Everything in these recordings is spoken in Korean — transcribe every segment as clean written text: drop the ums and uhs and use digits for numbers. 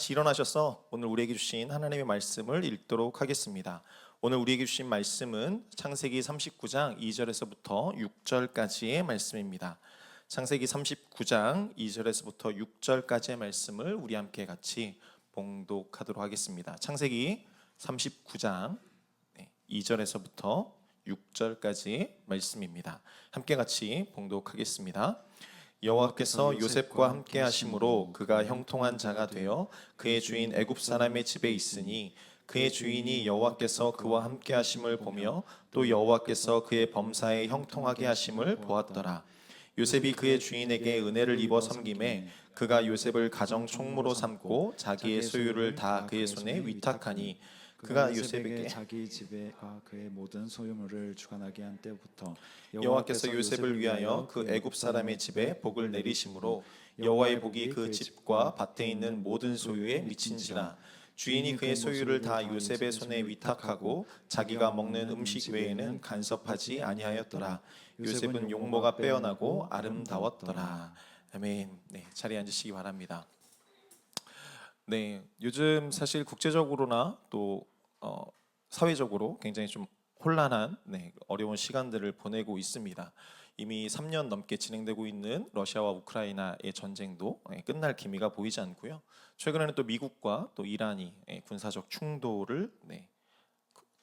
같이 일어나셔서 오늘 우리에게 주신 하나님의 말씀을 읽도록 하겠습니다. 오늘 우리에게 주신 말씀은 창세기 39장 2절에서부터 6절까지의 말씀입니다. 창세기 39장 2절에서부터 6절까지의 말씀을 우리 함께 같이 봉독하도록 하겠습니다. 창세기 39장 2절에서부터 6절까지 말씀입니다. 함께 같이 봉독하겠습니다. 여호와께서 요셉과 함께 하심으로 그가 형통한 자가 되어 그의 주인 애굽 사람의 집에 있으니 그의 주인이 여호와께서 그와 함께 하심을 보며 또 여호와께서 그의 범사에 형통하게 하심을 보았더라. 요셉이 그의 주인에게 은혜를 입어 섬김에 그가 요셉을 가정 총무로 삼고 자기의 소유를 다 그의 손에 위탁하니 그가 요셉에게 자기 집에가 그의 모든 소유물을 주관하게 한 때부터 여호와께서 요셉을 위하여 그 애굽 사람의 집에 복을 내리심으로 여호와의 복이 그 집과 밭에 있는 모든 소유에 미친지라. 주인이 그의 소유를 다 요셉의 손에 위탁하고 자기가 먹는 음식 외에는 간섭하지 아니하였더라. 요셉은 용모가 빼어나고 아름다웠더라. 아멘. 네, 자리에 앉으시기 바랍니다. 네, 요즘 사실 국제적으로나 또 사회적으로 굉장히 좀 혼란한 어려운 시간들을 보내고 있습니다. 이미 3년 넘게 진행되고 있는 러시아와 우크라이나의 전쟁도 끝날 기미가 보이지 않고요. 최근에는 또 미국과 또 이란이 군사적 충돌을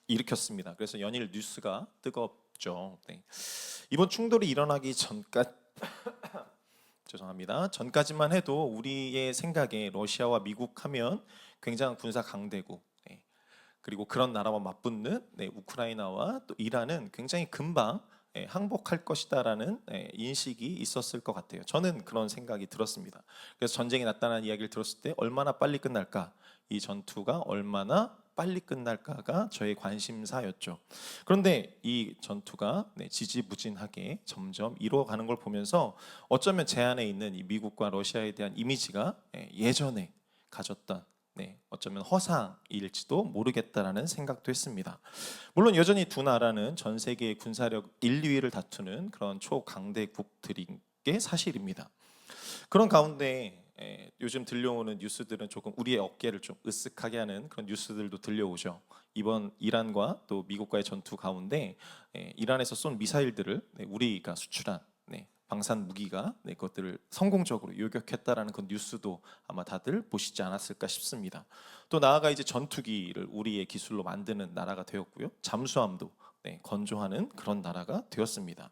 일으켰습니다. 그래서 연일 뉴스가 뜨겁죠. 이번 충돌이 일어나기 전까지만 해도 우리의 생각에 러시아와 미국 하면 굉장한 군사 강대국, 그리고 그런 나라와 맞붙는 우크라이나와 또 이란은 굉장히 금방 항복할 것이다라는 인식이 있었을 것 같아요. 저는 그런 생각이 들었습니다. 그래서 전쟁이 났다는 이야기를 들었을 때 얼마나 빨리 끝날까, 이 전투가 얼마나 빨리 끝날까가 저의 관심사였죠. 그런데 이 전투가 지지부진하게 점점 이루어가는 걸 보면서 어쩌면 제 안에 있는 이 미국과 러시아에 대한 이미지가 예전에 가졌던 어쩌면 허상일지도 모르겠다라는 생각도 했습니다. 물론 여전히 두 나라는 전 세계의 군사력 1, 2위를 다투는 그런 초강대국들인 게 사실입니다. 그런 가운데 요즘 들려오는 뉴스들은 조금 우리의 어깨를 좀 으쓱하게 하는 그런 뉴스들도 들려오죠. 이번 이란과 또 미국과의 전투 가운데 이란에서 쏜 미사일들을 우리가 수출한 방산 무기가 그것들을 성공적으로 요격했다라는 그 뉴스도 아마 다들 보시지 않았을까 싶습니다. 또 나아가 이제 전투기를 우리의 기술로 만드는 나라가 되었고요. 잠수함도 건조하는 그런 나라가 되었습니다.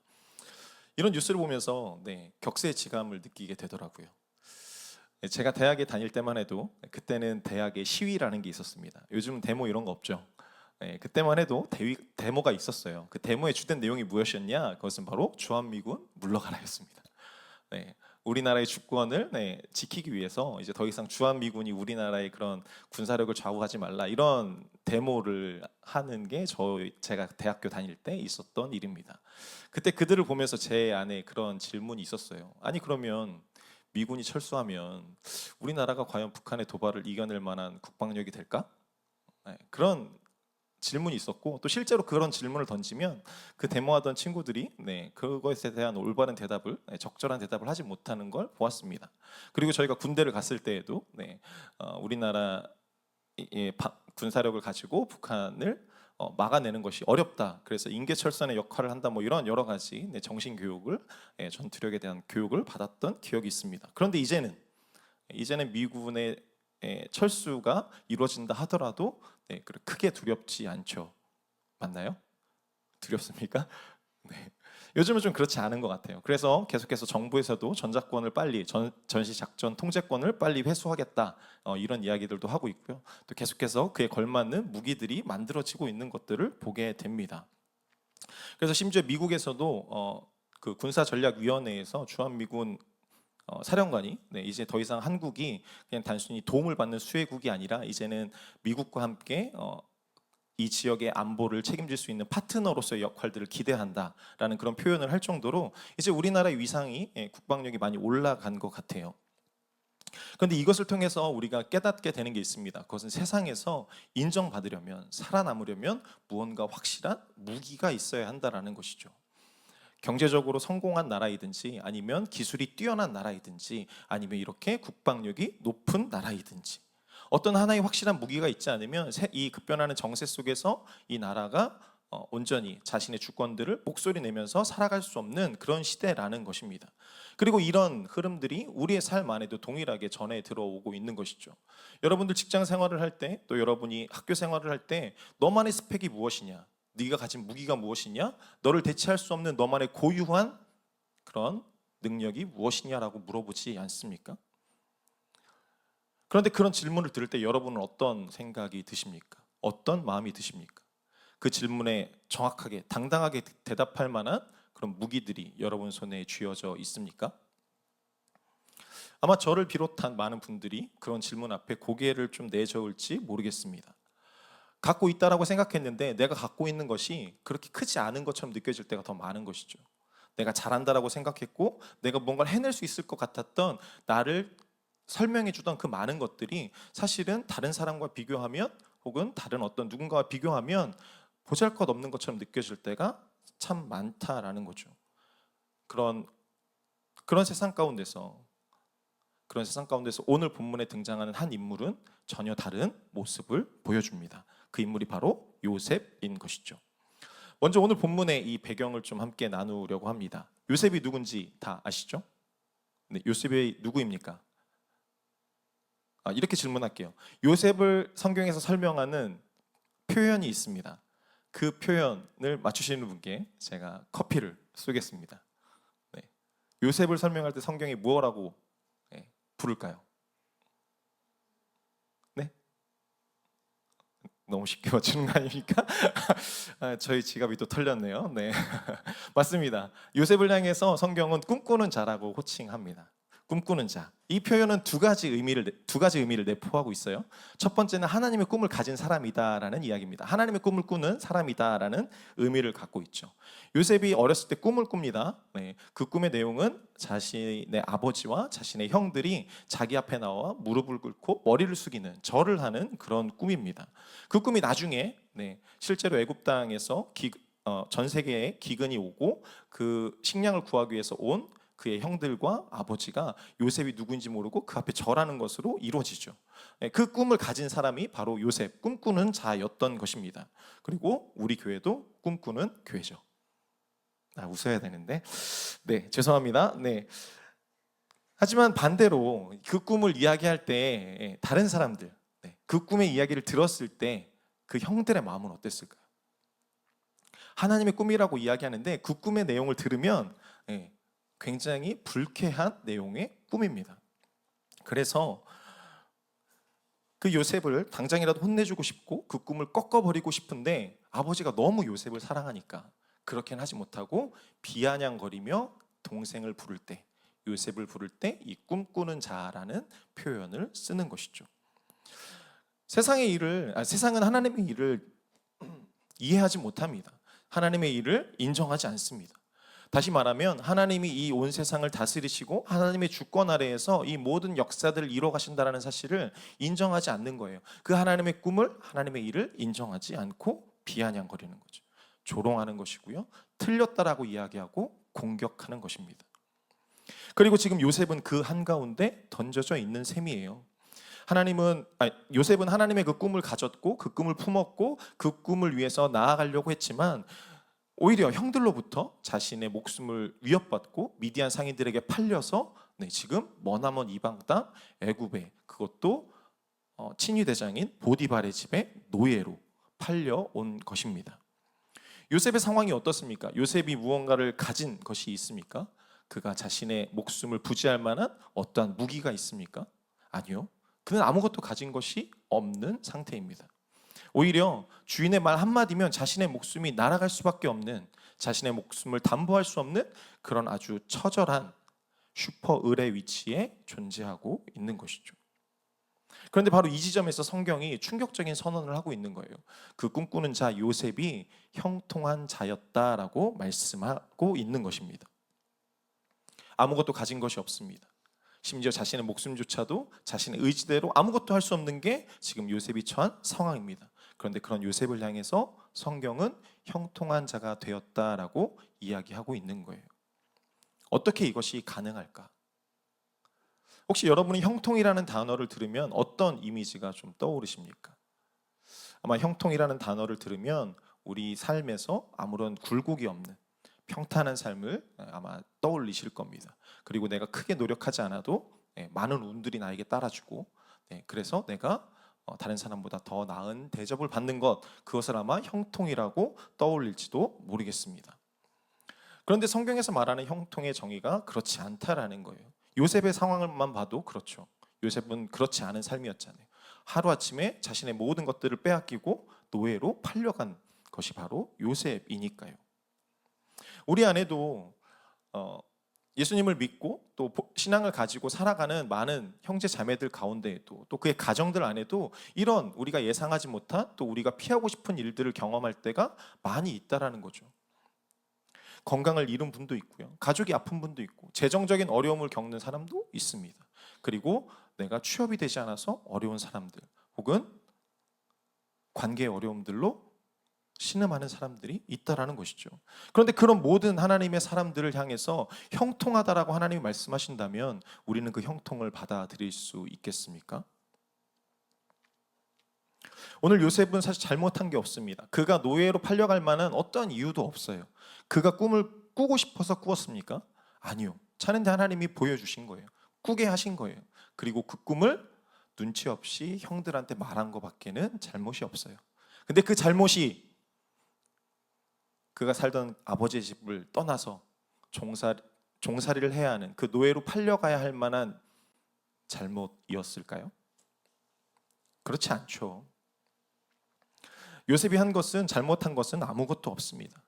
이런 뉴스를 보면서 격세지감을 느끼게 되더라고요. 제가 대학에 다닐 때만 해도 그때는 대학에 시위라는 게 있었습니다. 요즘 데모 이런 거 없죠. 그때만 해도 데모가 있었어요. 그 데모의 주된 내용이 무엇이었냐? 그것은 바로 주한미군 물러가라였습니다. 우리나라의 주권을 지키기 위해서 이제 더 이상 주한미군이 우리나라의 그런 군사력을 좌우하지 말라, 이런 데모를 하는 게 제가 대학교 다닐 때 있었던 일입니다. 그때 그들을 보면서 제 안에 그런 질문이 있었어요. 아니 그러면 미군이 철수하면 우리나라가 과연 북한의 도발을 이겨낼 만한 국방력이 될까? 그런 질문이 있었고, 또 실제로 그런 질문을 던지면 그 데모하던 친구들이 그것에 대한 올바른 대답을, 적절한 대답을 하지 못하는 걸 보았습니다. 그리고 저희가 군대를 갔을 때에도 우리나라의 군사력을 가지고 북한을 막아내는 것이 어렵다, 그래서 인계철선의 역할을 한다, 뭐 이런 여러 가지 정신 교육을, 전투력에 대한 교육을 받았던 기억이 있습니다. 그런데 이제는 미군의 철수가 이루어진다 하더라도 크게 두렵지 않죠. 맞나요? 두렵습니까? 요즘은 좀 그렇지 않은 것 같아요. 그래서 계속해서 정부에서도 전작권을 빨리, 전시작전 통제권을 빨리 회수하겠다, 이런 이야기들도 하고 있고요. 또 계속해서 그에 걸맞는 무기들이 만들어지고 있는 것들을 보게 됩니다. 그래서 심지어 미국에서도 그 군사전략위원회에서 주한미군 사령관이 이제 더 이상 한국이 그냥 단순히 도움을 받는 수혜국이 아니라 이제는 미국과 함께 이 지역의 안보를 책임질 수 있는 파트너로서의 역할들을 기대한다라는 그런 표현을 할 정도로 이제 우리나라의 위상이, 국방력이 많이 올라간 것 같아요. 그런데 이것을 통해서 우리가 깨닫게 되는 게 있습니다. 그것은 세상에서 인정받으려면, 살아남으려면 무언가 확실한 무기가 있어야 한다라는 것이죠. 경제적으로 성공한 나라이든지 아니면 기술이 뛰어난 나라이든지 아니면 이렇게 국방력이 높은 나라이든지 어떤 하나의 확실한 무기가 있지 않으면 이 급변하는 정세 속에서 이 나라가 온전히 자신의 주권들을 목소리 내면서 살아갈 수 없는 그런 시대라는 것입니다. 그리고 이런 흐름들이 우리의 삶 안에도 동일하게 전해 들어오고 있는 것이죠. 여러분들 직장 생활을 할 때, 또 여러분이 학교 생활을 할 때 너만의 스펙이 무엇이냐, 네가 가진 무기가 무엇이냐, 너를 대체할 수 없는 너만의 고유한 그런 능력이 무엇이냐라고 물어보지 않습니까? 그런데 그런 질문을 들을 때 여러분은 어떤 생각이 드십니까? 어떤 마음이 드십니까? 그 질문에 정확하게 당당하게 대답할 만한 그런 무기들이 여러분 손에 쥐어져 있습니까? 아마 저를 비롯한 많은 분들이 그런 질문 앞에 고개를 좀 내저을지 모르겠습니다. 갖고 있다라고 생각했는데 내가 갖고 있는 것이 그렇게 크지 않은 것처럼 느껴질 때가 더 많은 것이죠. 내가 잘한다라고 생각했고 내가 뭔가를 해낼 수 있을 것 같았던 나를 설명해 주던 그 많은 것들이 사실은 다른 사람과 비교하면 혹은 다른 어떤 누군가와 비교하면 보잘것없는 것처럼 느껴질 때가 참 많다라는 거죠. 그런 세상 가운데서 오늘 본문에 등장하는 한 인물은 전혀 다른 모습을 보여줍니다. 그 인물이 바로 요셉인 것이죠. 먼저 오늘 본문의 이 배경을 좀 함께 나누려고 합니다. 요셉이 누군지 다 아시죠? 네, 요셉이 누구입니까? 이렇게 질문할게요. 요셉을 성경에서 설명하는 표현이 있습니다. 그 표현을 맞추시는 분께 제가 커피를 쏘겠습니다. 네. 요셉을 설명할 때 성경이 뭐라고 부를까요? 네? 너무 쉽게 맞추는 거 아닙니까? 저희 지갑이 또 털렸네요. 네. 맞습니다. 요셉을 향해서 성경은 꿈꾸는 자라고 호칭합니다. 꿈꾸는 자. 이 표현은 두 가지 의미를 내포하고 있어요. 첫 번째는 하나님의 꿈을 가진 사람이다라는 이야기입니다. 하나님의 꿈을 꾸는 사람이다라는 의미를 갖고 있죠. 요셉이 어렸을 때 꿈을 꿉니다. 네. 그 꿈의 내용은 자신의 아버지와 자신의 형들이 자기 앞에 나와 무릎을 꿇고 머리를 숙이는 절을 하는 그런 꿈입니다. 그 꿈이 나중에 실제로 애굽 땅에서 전 세계에 기근이 오고 그 식량을 구하기 위해서 온 그의 형들과 아버지가 요셉이 누구인지 모르고 그 앞에 절하는 것으로 이루어지죠. 그 꿈을 가진 사람이 바로 요셉, 꿈꾸는 자였던 것입니다. 그리고 우리 교회도 꿈꾸는 교회죠. 웃어야 되는데, 네, 죄송합니다. 네. 하지만 반대로 그 꿈을 이야기할 때 다른 사람들, 그 꿈의 이야기를 들었을 때 그 형들의 마음은 어땠을까요? 하나님의 꿈이라고 이야기하는데 그 꿈의 내용을 들으면 굉장히 불쾌한 내용의 꿈입니다. 그래서 그 요셉을 당장이라도 혼내주고 싶고 그 꿈을 꺾어버리고 싶은데 아버지가 너무 요셉을 사랑하니까 그렇게는 하지 못하고 비아냥거리며 동생을 부를 때, 요셉을 부를 때 이 꿈꾸는 자라는 표현을 쓰는 것이죠. 세상은 하나님의 일을 이해하지 못합니다. 하나님의 일을 인정하지 않습니다. 다시 말하면 하나님이 이 온 세상을 다스리시고 하나님의 주권 아래에서 이 모든 역사들을 이루어 가신다는 사실을 인정하지 않는 거예요. 그 하나님의 꿈을, 하나님의 일을 인정하지 않고 비아냥거리는 거죠. 조롱하는 것이고요. 틀렸다라고 이야기하고 공격하는 것입니다. 그리고 지금 요셉은 그 한가운데 던져져 있는 셈이에요. 요셉은 하나님의 그 꿈을 가졌고 그 꿈을 품었고 그 꿈을 위해서 나아가려고 했지만 오히려 형들로부터 자신의 목숨을 위협받고 미디안 상인들에게 팔려서 지금 머나먼 이방 땅 애굽에, 그것도 친위 대장인 보디발의 집에 노예로 팔려온 것입니다. 요셉의 상황이 어떻습니까? 요셉이 무언가를 가진 것이 있습니까? 그가 자신의 목숨을 부지할 만한 어떠한 무기가 있습니까? 아니요. 그는 아무것도 가진 것이 없는 상태입니다. 오히려 주인의 말 한마디면 자신의 목숨이 날아갈 수밖에 없는, 자신의 목숨을 담보할 수 없는 그런 아주 처절한 슈퍼 을의 위치에 존재하고 있는 것이죠. 그런데 바로 이 지점에서 성경이 충격적인 선언을 하고 있는 거예요. 그 꿈꾸는 자 요셉이 형통한 자였다라고 말씀하고 있는 것입니다. 아무것도 가진 것이 없습니다. 심지어 자신의 목숨조차도 자신의 의지대로 아무것도 할 수 없는 게 지금 요셉이 처한 상황입니다. 그런데 그런 요셉을 향해서 성경은 형통한 자가 되었다라고 이야기하고 있는 거예요. 어떻게 이것이 가능할까? 혹시 여러분이 형통이라는 단어를 들으면 어떤 이미지가 좀 떠오르십니까? 아마 형통이라는 단어를 들으면 우리 삶에서 아무런 굴곡이 없는 평탄한 삶을 아마 떠올리실 겁니다. 그리고 내가 크게 노력하지 않아도 많은 운들이 나에게 따라주고, 그래서 내가 다른 사람보다 더 나은 대접을 받는 것, 그것을 아마 형통이라고 떠올릴지도 모르겠습니다. 그런데 성경에서 말하는 형통의 정의가 그렇지 않다라는 거예요. 요셉의 상황을만 봐도 그렇죠. 요셉은 그렇지 않은 삶이었잖아요. 하루아침에 자신의 모든 것들을 빼앗기고 노예로 팔려간 것이 바로 요셉이니까요. 우리 안에도 예수님을 믿고 또 신앙을 가지고 살아가는 많은 형제 자매들 가운데에도 또 그의 가정들 안에도 이런 우리가 예상하지 못한 또 우리가 피하고 싶은 일들을 경험할 때가 많이 있다라는 거죠. 건강을 잃은 분도 있고요. 가족이 아픈 분도 있고 재정적인 어려움을 겪는 사람도 있습니다. 그리고 내가 취업이 되지 않아서 어려운 사람들 혹은 관계의 어려움들로 신음하는 사람들이 있다라는 것이죠. 그런데 그런 모든 하나님의 사람들을 향해서 형통하다라고 하나님이 말씀하신다면 우리는 그 형통을 받아들일 수 있겠습니까? 오늘 요셉은 사실 잘못한 게 없습니다. 그가 노예로 팔려갈 만한 어떤 이유도 없어요. 그가 꿈을 꾸고 싶어서 꾸었습니까? 아니요. 차는데 하나님이 보여주신 거예요. 꾸게 하신 거예요. 그리고 그 꿈을 눈치 없이 형들한테 말한 것밖에는 잘못이 없어요. 근데 그 잘못이 그가 살던 아버지의 집을 떠나서 종살이를 해야 하는 그 노예로 팔려가야 할 만한 잘못이었을까요? 그렇지 않죠. 요셉이 한 것은 잘못한 것은 아무것도 없습니다.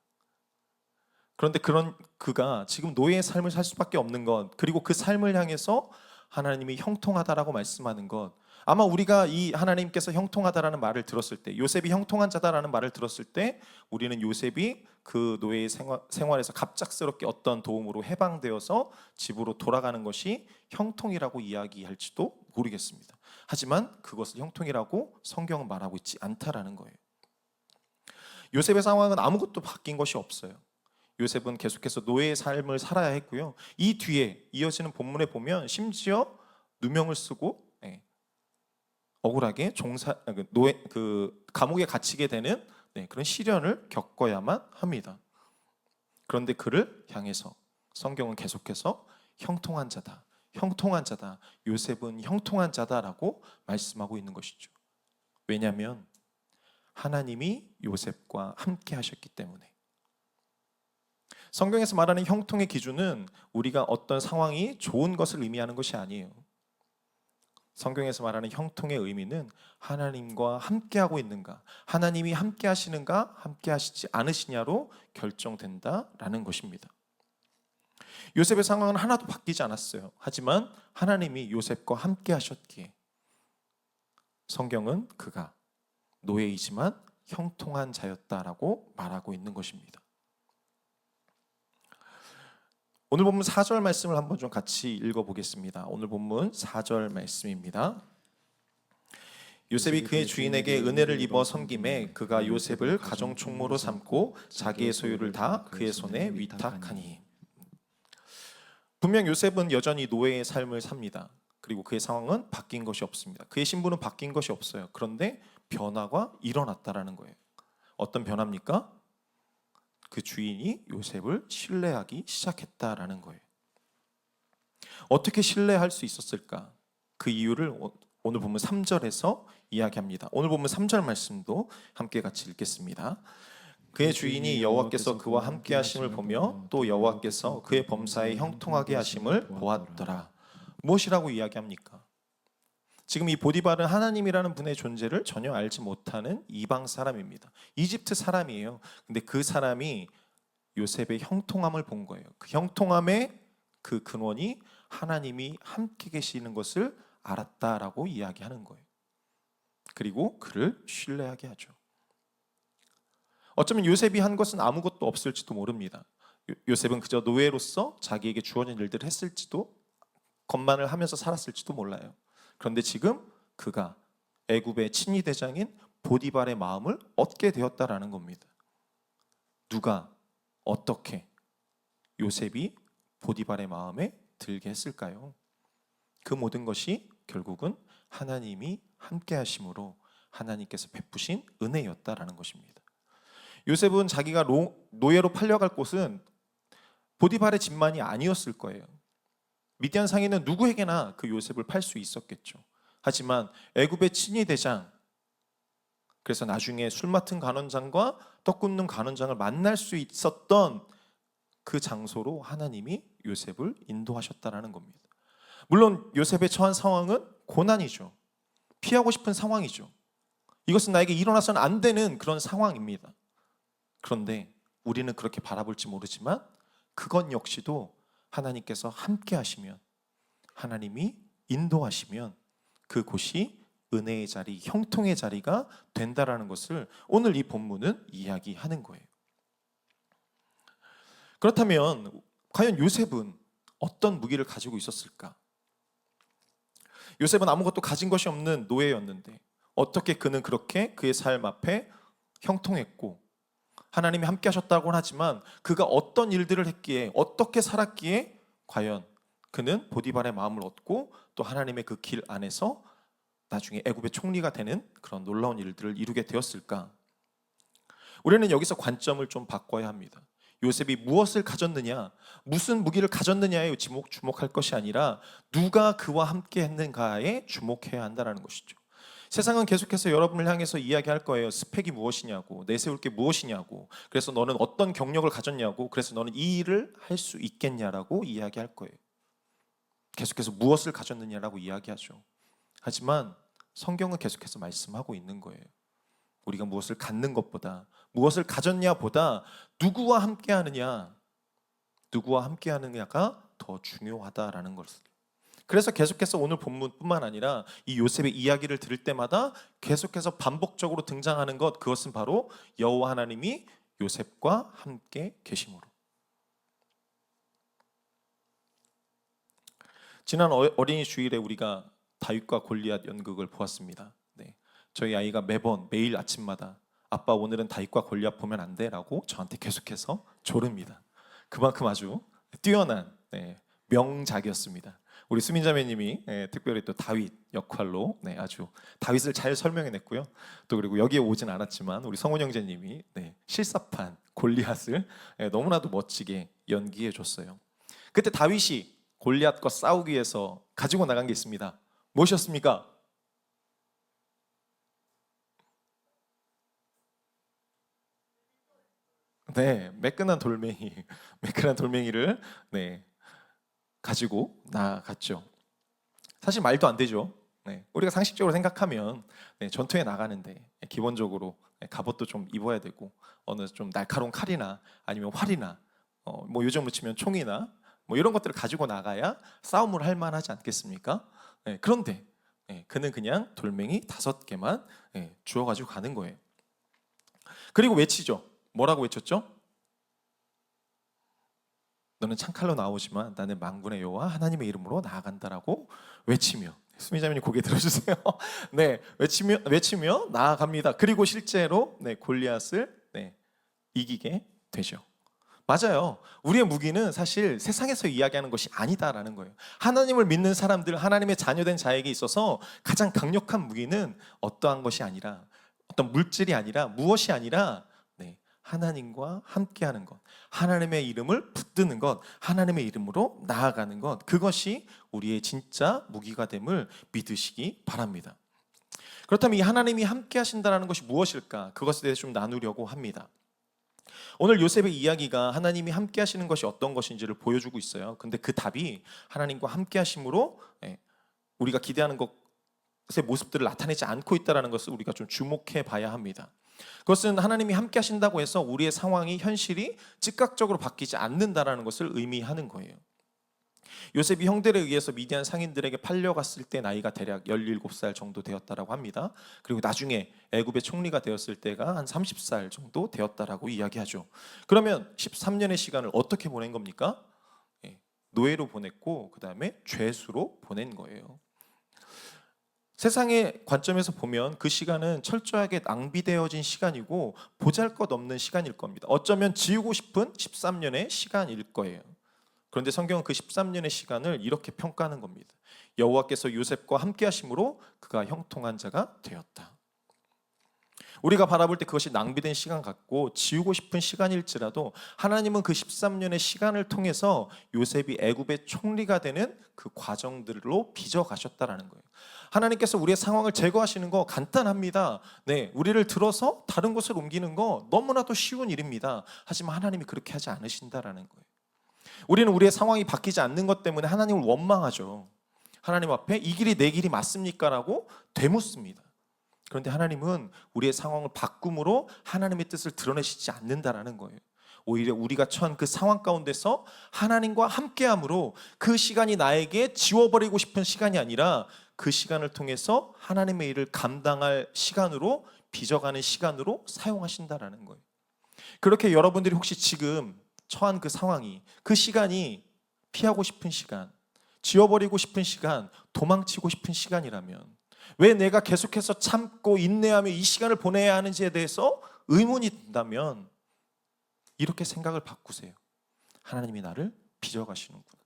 그런데 그가 지금 노예의 삶을 살 수밖에 없는 것, 그리고 그 삶을 향해서 하나님이 형통하다라고 말씀하는 것, 아마 우리가 이 하나님께서 형통하다라는 말을 들었을 때, 요셉이 형통한 자다라는 말을 들었을 때 우리는 요셉이 그 노예의 생활에서 갑작스럽게 어떤 도움으로 해방되어서 집으로 돌아가는 것이 형통이라고 이야기할지도 모르겠습니다. 하지만 그것을 형통이라고 성경은 말하고 있지 않다라는 거예요. 요셉의 상황은 아무것도 바뀐 것이 없어요. 요셉은 계속해서 노예의 삶을 살아야 했고요. 이 뒤에 이어지는 본문에 보면 심지어 누명을 쓰고 억울하게 감옥에 갇히게 되는 그런 시련을 겪어야만 합니다. 그런데 그를 향해서 성경은 계속해서 형통한 자다, 형통한 자다, 요셉은 형통한 자다라고 말씀하고 있는 것이죠. 왜냐하면 하나님이 요셉과 함께 하셨기 때문에. 성경에서 말하는 형통의 기준은 우리가 어떤 상황이 좋은 것을 의미하는 것이 아니에요. 성경에서 말하는 형통의 의미는 하나님과 함께하고 있는가, 하나님이 함께 하시는가, 함께 하시지 않으시냐로 결정된다라는 것입니다. 요셉의 상황은 하나도 바뀌지 않았어요. 하지만 하나님이 요셉과 함께 하셨기에 성경은 그가 노예이지만 형통한 자였다라고 말하고 있는 것입니다. 오늘 본문 4절 말씀을 한번 좀 같이 읽어보겠습니다. 오늘 본문 4절 말씀입니다. 요셉이 그의 주인에게 은혜를 입어 섬김에 그가 요셉을 가정 총무로 삼고 자기의 소유를 다 그의 손에 위탁하니. 분명 요셉은 여전히 노예의 삶을 삽니다. 그리고 그의 상황은 바뀐 것이 없습니다. 그의 신분은 바뀐 것이 없어요. 그런데 변화가 일어났다라는 거예요. 어떤 변화입니까? 그 주인이 요셉을 신뢰하기 시작했다라는 거예요. 어떻게 신뢰할 수 있었을까? 그 이유를 오늘 본문 3절에서 이야기합니다. 오늘 본문 3절 말씀도 함께 같이 읽겠습니다. 그의 주인이 여호와께서 그와 함께 하심을 보며 또 여호와께서 그의 범사에 형통하게 하심을 보았더라. 무엇이라고 이야기합니까? 지금 이 보디발은 하나님이라는 분의 존재를 전혀 알지 못하는 이방 사람입니다. 이집트 사람이에요. 근데 그 사람이 요셉의 형통함을 본 거예요. 그 형통함의 그 근원이 하나님이 함께 계시는 것을 알았다라고 이야기하는 거예요. 그리고 그를 신뢰하게 하죠. 어쩌면 요셉이 한 것은 아무것도 없을지도 모릅니다. 요셉은 그저 노예로서 자기에게 주어진 일들을 했을지도, 것만을 하면서 살았을지도 몰라요. 그런데 지금 그가 애굽의 친위 대장인 보디발의 마음을 얻게 되었다라는 겁니다. 누가 어떻게 요셉이 보디발의 마음에 들게 했을까요? 그 모든 것이 결국은 하나님이 함께 하심으로 하나님께서 베푸신 은혜였다라는 것입니다. 요셉은 자기가 노예로 팔려갈 곳은 보디발의 집만이 아니었을 거예요. 미디안 상인은 누구에게나 그 요셉을 팔 수 있었겠죠. 하지만 애굽의 친위 대장, 그래서 나중에 술 맡은 간원장과 떡 굽는 간원장을 만날 수 있었던 그 장소로 하나님이 요셉을 인도하셨다라는 겁니다. 물론 요셉의 처한 상황은 고난이죠. 피하고 싶은 상황이죠. 이것은 나에게 일어나서는 안 되는 그런 상황입니다. 그런데 우리는 그렇게 바라볼지 모르지만 그것 역시도 하나님께서 함께 하시면, 하나님이 인도하시면 그곳이 은혜의 자리, 형통의 자리가 된다라는 것을 오늘 이 본문은 이야기하는 거예요. 그렇다면 과연 요셉은 어떤 무기를 가지고 있었을까? 요셉은 아무것도 가진 것이 없는 노예였는데 어떻게 그는 그렇게 그의 삶 앞에 형통했고, 하나님이 함께 하셨다고는 하지만 그가 어떤 일들을 했기에, 어떻게 살았기에 과연 그는 보디발의 마음을 얻고 또 하나님의 그 길 안에서 나중에 애굽의 총리가 되는 그런 놀라운 일들을 이루게 되었을까? 우리는 여기서 관점을 좀 바꿔야 합니다. 요셉이 무엇을 가졌느냐, 무슨 무기를 가졌느냐에 주목할 것이 아니라 누가 그와 함께 했는가에 주목해야 한다는 것이죠. 세상은 계속해서 여러분을 향해서 이야기할 거예요. 스펙이 무엇이냐고, 내세울 게 무엇이냐고, 그래서 너는 어떤 경력을 가졌냐고, 그래서 너는 이 일을 할 수 있겠냐라고 이야기할 거예요. 계속해서 무엇을 가졌느냐라고 이야기하죠. 하지만 성경은 계속해서 말씀하고 있는 거예요. 우리가 무엇을 갖는 것보다, 무엇을 가졌냐보다 누구와 함께 하느냐, 누구와 함께 하느냐가 더 중요하다라는 것을. 그래서 계속해서 오늘 본문뿐만 아니라 이 요셉의 이야기를 들을 때마다 계속해서 반복적으로 등장하는 것, 그것은 바로 여호와 하나님이 요셉과 함께 계심으로. 지난 어린이 주일에 우리가 다윗과 골리앗 연극을 보았습니다. 네. 저희 아이가 매일 아침마다 아빠 오늘은 다윗과 골리앗 보면 안 돼? 라고 저한테 계속해서 조릅니다. 그만큼 아주 뛰어난 명작이었습니다. 우리 수민자매님이 특별히 또 다윗 역할로 아주 다윗을 잘 설명해냈고요. 또 그리고 여기에 오진 않았지만 우리 성훈 형제님이 실사판 골리앗을 너무나도 멋지게 연기해줬어요. 그때 다윗이 골리앗과 싸우기 위해서 가지고 나간 게 있습니다. 무엇이었습니까? 매끈한 돌멩이를 가지고 나갔죠. 사실 말도 안 되죠. 우리가 상식적으로 생각하면 전투에 나가는데 기본적으로 갑옷도 좀 입어야 되고 어느 좀 날카로운 칼이나 아니면 활이나 뭐 요즘으로 치면 총이나 뭐 이런 것들을 가지고 나가야 싸움을 할 만하지 않겠습니까? 그런데 그는 그냥 돌멩이 5개만 주워가지고 가는 거예요. 그리고 외치죠. 뭐라고 외쳤죠? 너는 창칼로 나오지만 나는 만군의 여호와 하나님의 이름으로 나아간다라고 외치며, 수미자매님 고개 들어주세요. 외치며 나아갑니다. 그리고 실제로 골리앗을 이기게 되죠. 맞아요. 우리의 무기는 사실 세상에서 이야기하는 것이 아니다라는 거예요. 하나님을 믿는 사람들, 하나님의 자녀된 자에게 있어서 가장 강력한 무기는 어떠한 것이 아니라, 어떤 물질이 아니라, 무엇이 아니라 하나님과 함께하는 것, 하나님의 이름을 붙드는 것, 하나님의 이름으로 나아가는 것, 그것이 우리의 진짜 무기가 됨을 믿으시기 바랍니다. 그렇다면 이 하나님이 함께 하신다는 것이 무엇일까? 그것에 대해서 좀 나누려고 합니다. 오늘 요셉의 이야기가 하나님이 함께 하시는 것이 어떤 것인지를 보여주고 있어요. 근데 그 답이 하나님과 함께 하심으로 우리가 기대하는 것의 모습들을 나타내지 않고 있다는 것을 우리가 좀 주목해 봐야 합니다. 그것은 하나님이 함께 하신다고 해서 우리의 상황이, 현실이 즉각적으로 바뀌지 않는다라는 것을 의미하는 거예요. 요셉이 형들에 의해서 미디안 상인들에게 팔려갔을 때 나이가 대략 17살 정도 되었다라고 합니다. 그리고 나중에 애굽의 총리가 되었을 때가 한 30살 정도 되었다라고 이야기하죠. 그러면 13년의 시간을 어떻게 보낸 겁니까? 노예로 보냈고 그 다음에 죄수로 보낸 거예요. 세상의 관점에서 보면 그 시간은 철저하게 낭비되어진 시간이고 보잘것없는 시간일 겁니다. 어쩌면 지우고 싶은 13년의 시간일 거예요. 그런데 성경은 그 13년의 시간을 이렇게 평가하는 겁니다. 여호와께서 요셉과 함께 하심으로 그가 형통한 자가 되었다. 우리가 바라볼 때 그것이 낭비된 시간 같고 지우고 싶은 시간일지라도 하나님은 그 13년의 시간을 통해서 요셉이 애굽의 총리가 되는 그 과정들로 빚어 가셨다라는 거예요. 하나님께서 우리의 상황을 제거하시는 거 간단합니다. 네, 우리를 들어서 다른 곳을 옮기는 거 너무나도 쉬운 일입니다. 하지만 하나님이 그렇게 하지 않으신다라는 거예요. 우리는 우리의 상황이 바뀌지 않는 것 때문에 하나님을 원망하죠. 하나님 앞에 이 길이 내 길이 맞습니까? 라고 되묻습니다. 그런데 하나님은 우리의 상황을 바꿈으로 하나님의 뜻을 드러내시지 않는다라는 거예요. 오히려 우리가 처한 그 상황 가운데서 하나님과 함께함으로 그 시간이 나에게 지워버리고 싶은 시간이 아니라 그 시간을 통해서 하나님의 일을 감당할 시간으로 빚어가는 시간으로 사용하신다라는 거예요. 그렇게 여러분들이 혹시 지금 처한 그 상황이 그 시간이 피하고 싶은 시간, 지워버리고 싶은 시간, 도망치고 싶은 시간이라면 왜 내가 계속해서 참고 인내하며 이 시간을 보내야 하는지에 대해서 의문이 든다면 이렇게 생각을 바꾸세요. 하나님이 나를 빚어가시는구나.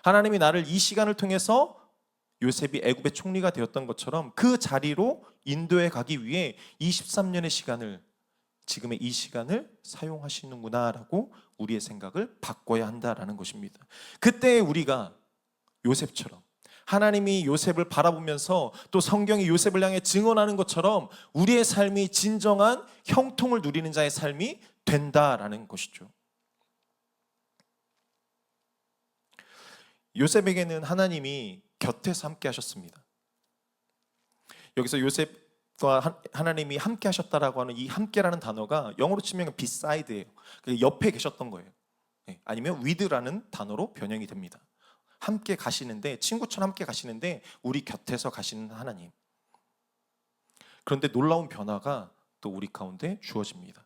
하나님이 나를 이 시간을 통해서 요셉이 애굽의 총리가 되었던 것처럼 그 자리로 인도에 가기 위해 23년의 시간을 지금의 이 시간을 사용하시는구나라고 우리의 생각을 바꿔야 한다라는 것입니다. 그때 우리가 요셉처럼 하나님이 요셉을 바라보면서 또 성경이 요셉을 향해 증언하는 것처럼 우리의 삶이 진정한 형통을 누리는 자의 삶이 된다라는 것이죠. 요셉에게는 하나님이 곁에서 함께 하셨습니다. 여기서 요셉과 하나님이 함께 하셨다라고 하는 이 함께라는 단어가 영어로 치면 beside예요. 옆에 계셨던 거예요. 아니면 with라는 단어로 변형이 됩니다. 함께 가시는데, 친구처럼 함께 가시는데 우리 곁에서 가시는 하나님. 그런데 놀라운 변화가 또 우리 가운데 주어집니다.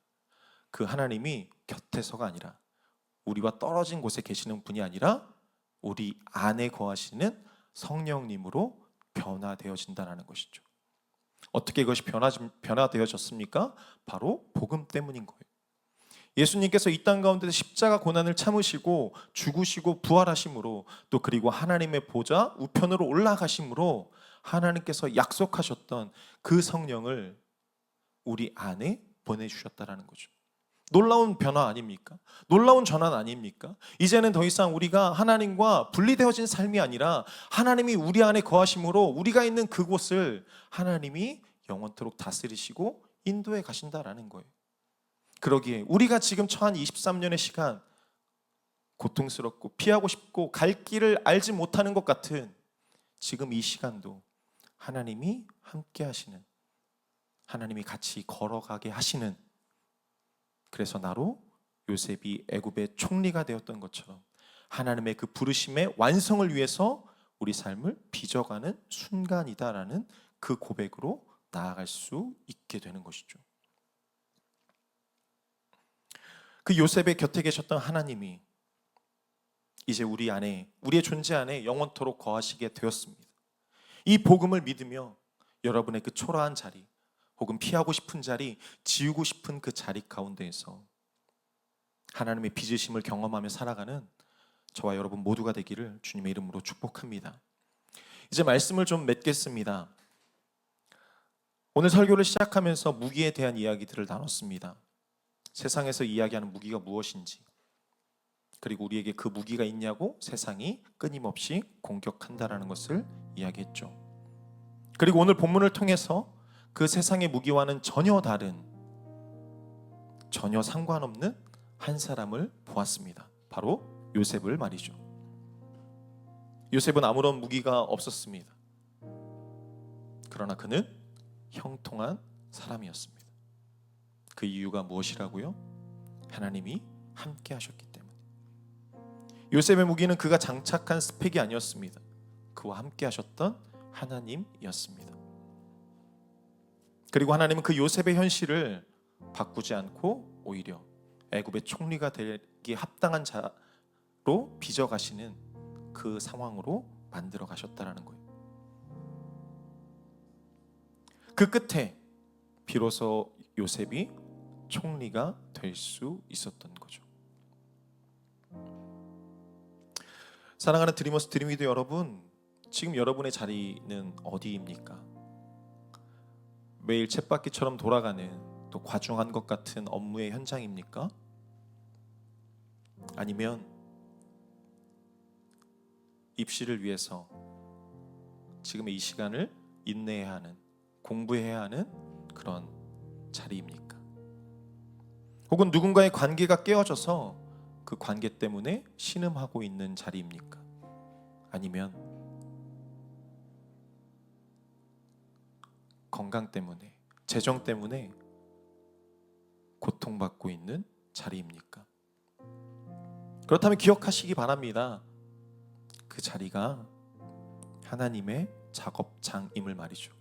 그 하나님이 곁에서가 아니라 우리와 떨어진 곳에 계시는 분이 아니라 우리 안에 거하시는 성령님으로 변화되어진다는 것이죠. 어떻게 이것이 변화되어졌습니까? 바로 복음 때문인 거예요. 예수님께서 이 땅 가운데 십자가 고난을 참으시고 죽으시고 부활하심으로 또 그리고 하나님의 보좌 우편으로 올라가심으로 하나님께서 약속하셨던 그 성령을 우리 안에 보내주셨다라는 거죠. 놀라운 변화 아닙니까? 놀라운 전환 아닙니까? 이제는 더 이상 우리가 하나님과 분리되어진 삶이 아니라 하나님이 우리 안에 거하심으로 우리가 있는 그곳을 하나님이 영원토록 다스리시고 인도해 가신다라는 거예요. 그러기에 우리가 지금 처한 23년의 시간, 고통스럽고 피하고 싶고 갈 길을 알지 못하는 것 같은 지금 이 시간도 하나님이 함께 하시는, 하나님이 같이 걸어가게 하시는, 그래서 나로 요셉이 애굽의 총리가 되었던 것처럼 하나님의 그 부르심의 완성을 위해서 우리 삶을 빚어가는 순간이다라는 그 고백으로 나아갈 수 있게 되는 것이죠. 그 요셉의 곁에 계셨던 하나님이 이제 우리 안에, 우리의 존재 안에 영원토록 거하시게 되었습니다. 이 복음을 믿으며 여러분의 그 초라한 자리, 혹은 피하고 싶은 자리, 지우고 싶은 그 자리 가운데에서 하나님의 빚으심을 경험하며 살아가는 저와 여러분 모두가 되기를 주님의 이름으로 축복합니다. 이제 말씀을 좀 맺겠습니다. 오늘 설교를 시작하면서 무기에 대한 이야기들을 나눴습니다. 세상에서 이야기하는 무기가 무엇인지, 그리고 우리에게 그 무기가 있냐고 세상이 끊임없이 공격한다라는 것을 이야기했죠. 그리고 오늘 본문을 통해서 그 세상의 무기와는 전혀 다른, 전혀 상관없는 한 사람을 보았습니다. 바로 요셉을 말이죠. 요셉은 아무런 무기가 없었습니다. 그러나 그는 형통한 사람이었습니다. 그 이유가 무엇이라고요? 하나님이 함께 하셨기 때문에. 요셉의 무기는 그가 장착한 스펙이 아니었습니다. 그와 함께 하셨던 하나님이었습니다. 그리고 하나님은 그 요셉의 현실을 바꾸지 않고 오히려 애굽의 총리가 되기 합당한 자로 빚어가시는 그 상황으로 만들어 가셨다라는 거예요. 그 끝에 비로소 요셉이 총리가 될 수 있었던 거죠. 사랑하는 드리머스 드림위드 여러분, 지금 여러분의 자리는 어디입니까? 매일 쳇바퀴처럼 돌아가는 또 과중한 것 같은 업무의 현장입니까? 아니면 입시를 위해서 지금의 이 시간을 인내해야 하는, 공부해야 하는 그런 자리입니까? 혹은 누군가의 관계가 깨어져서 그 관계 때문에 신음하고 있는 자리입니까? 아니면 건강 때문에, 재정 때문에 고통받고 있는 자리입니까? 그렇다면 기억하시기 바랍니다. 그 자리가 하나님의 작업장임을 말이죠.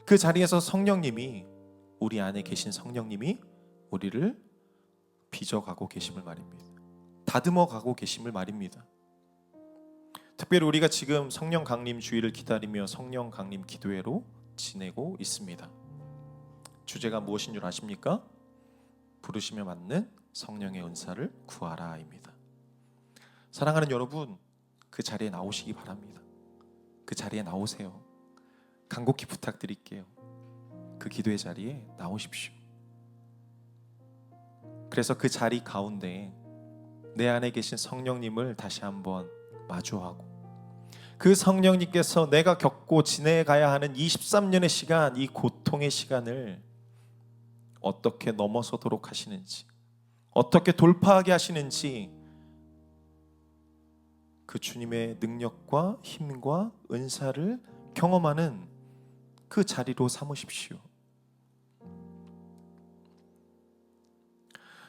그 자리에서 성령님이, 우리 안에 계신 성령님이 우리를 빚어가고 계심을 말입니다. 다듬어가고 계심을 말입니다. 특별히 우리가 지금 성령 강림 주일을 기다리며 성령 강림 기도회로 지내고 있습니다. 주제가 무엇인 줄 아십니까? 부르심에 맞는 성령의 은사를 구하라입니다. 사랑하는 여러분, 그 자리에 나오시기 바랍니다. 그 자리에 나오세요. 간곡히 부탁드릴게요. 그 기도의 자리에 나오십시오. 그래서 그 자리 가운데 내 안에 계신 성령님을 다시 한번 마주하고, 그 성령님께서 내가 겪고 지내가야 하는 23년의 시간, 이 고통의 시간을 어떻게 넘어서도록 하시는지, 어떻게 돌파하게 하시는지, 그 주님의 능력과 힘과 은사를 경험하는 그 자리로 삼으십시오.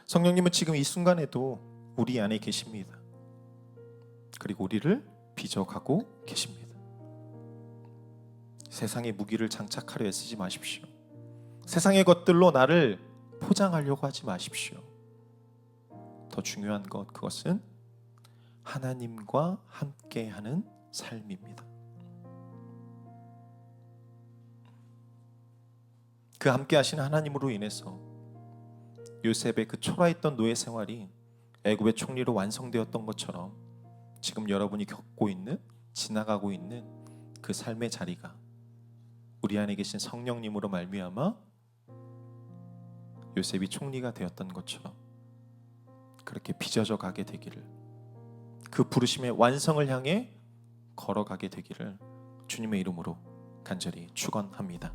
성령님은 지금 이 순간에도 우리 안에 계십니다. 그리고 우리를 빚어가고 계십니다. 세상의 무기를 장착하려 애쓰지 마십시오. 세상의 것들로 나를 포장하려고 하지 마십시오. 더 중요한 것, 그것은 하나님과 함께하는 삶입니다. 그 함께하시는 하나님으로 인해서 요셉의 그 초라했던 노예 생활이 애굽의 총리로 완성되었던 것처럼 지금 여러분이 겪고 있는, 지나가고 있는 그 삶의 자리가 우리 안에 계신 성령님으로 말미암아 요셉이 총리가 되었던 것처럼 그렇게 빚어져 가게 되기를, 그 부르심의 완성을 향해 걸어가게 되기를 주님의 이름으로 간절히 축원합니다.